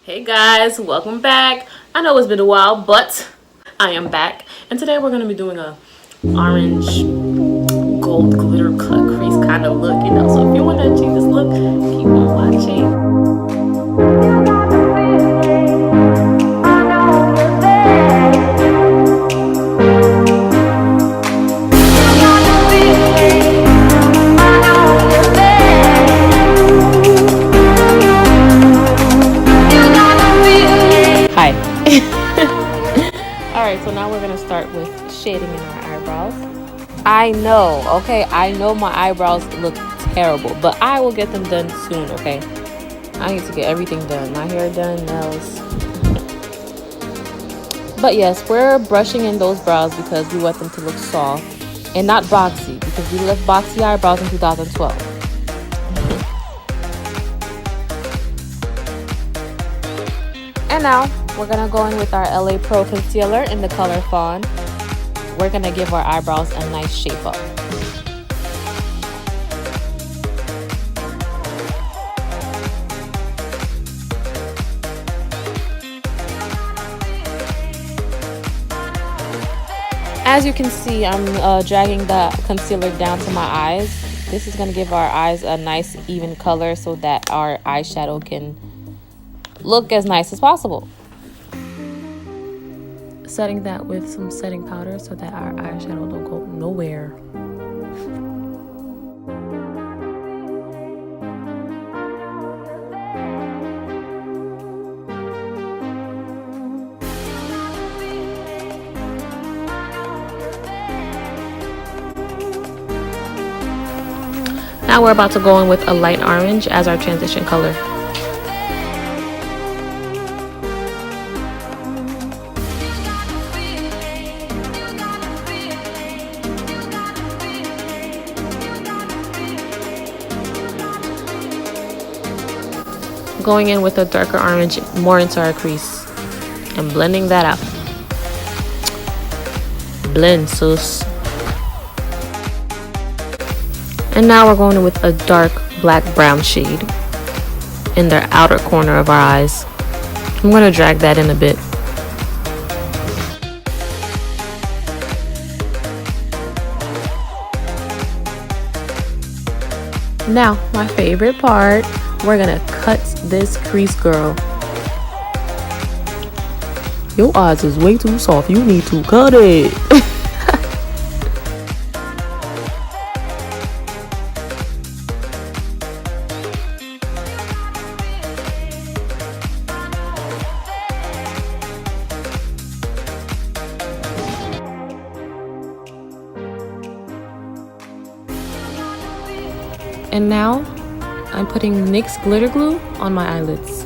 Hey guys, welcome back. I know it's been a while, but I am back. And today we're going to be doing a orange gold glitter cut crease kind of look, So if you want to achieve this look, keep on watching. Alright, so now we're going to start with shading in our eyebrows. I know, okay? I know my eyebrows look terrible, but I will get them done soon, okay? I need to get everything done. My hair done, nails. But yes, we're brushing in those brows because we want them to look soft and not boxy, because we left boxy eyebrows in 2012. And now we're gonna go in with our LA Pro concealer in the color Fawn. We're gonna give our eyebrows a nice shape up. As you can see, I'm dragging the concealer down to my eyes. This is gonna give our eyes a nice even color so that our eyeshadow can look as nice as possible. Setting that with some setting powder so that our eyeshadow don't go nowhere. Now we're about to go in with a light orange as our transition color. Going in with a darker orange more into our crease and blending that out. Blend, sus. And now we're going in with a dark black brown shade in the outer corner of our eyes. I'm going to drag that in a bit. Now, my favorite part, we're gonna cut this crease, girl. Your eyes is way too soft. You need to cut it. And now I'm putting NYX glitter glue on my eyelids.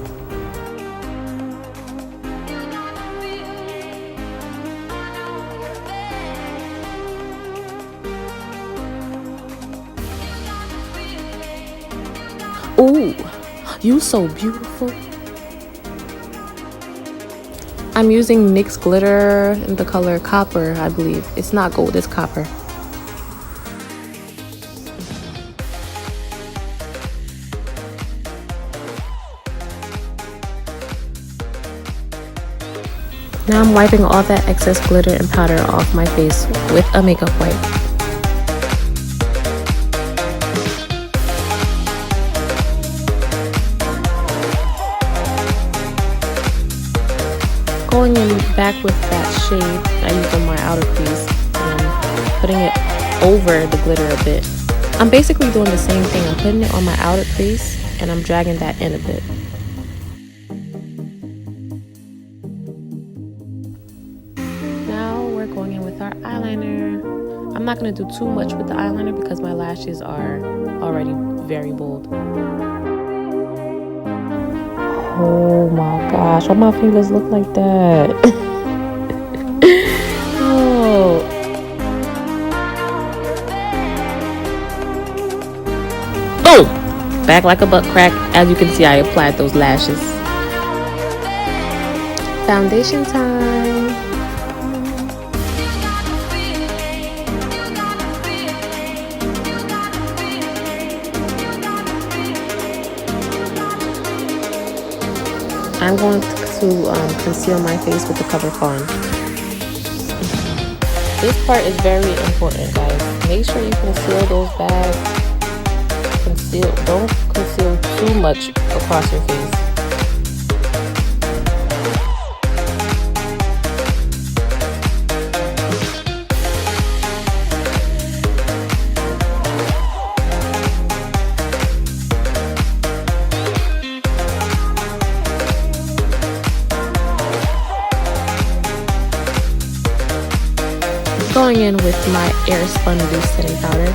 Ooh, you so beautiful. I'm using NYX glitter in the color copper, I believe. It's not gold, it's copper. Now I'm wiping all that excess glitter and powder off my face with a makeup wipe. Going in back with that shade I used on my outer crease and putting it over the glitter a bit. I'm basically doing the same thing. I'm putting it on my outer crease and I'm dragging that in a bit. Going in with our eyeliner. I'm not going to do too much with the eyeliner because my lashes are already very bold. Oh my gosh, all my fingers look like that. Oh. Oh! Back like a butt crack. As you can see, I applied those lashes. Foundation time. I'm going to conceal my face with the Cover Fawn. This part is very important, guys. Make sure you conceal those bags. Don't conceal too much across your face. Going in with my Airspun Loose setting powder.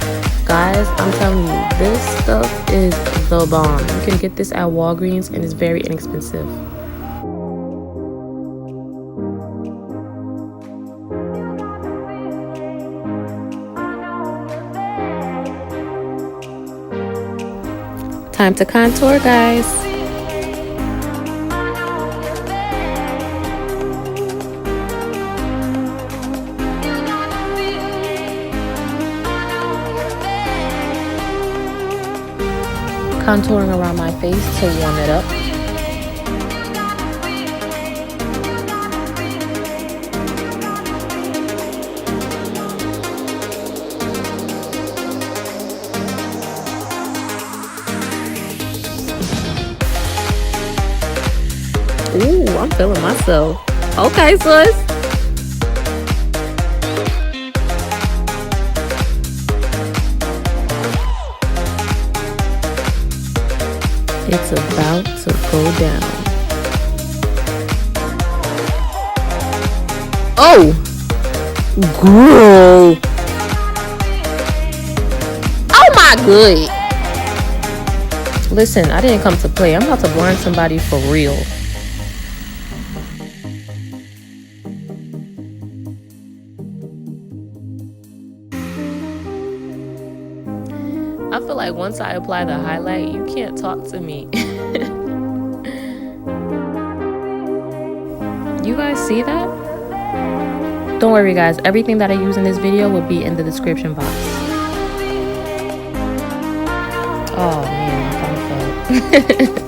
Guys, I'm telling you, this stuff is the bomb. You can get this at Walgreens and it's very inexpensive. Time to contour, guys. Contouring around my face to warm it up. Ooh, I'm feeling myself. Okay, sis. It's about to go down. Oh! Girl! Oh my god! Listen, I didn't come to play. I'm about to blind somebody for real. I feel like once I apply the highlight, you can't talk to me. You guys see that? Don't worry, guys. Everything that I use in this video will be in the description box. Oh, man. My phone fell.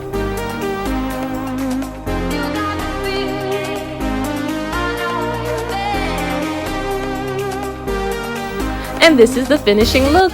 And this is the finishing look.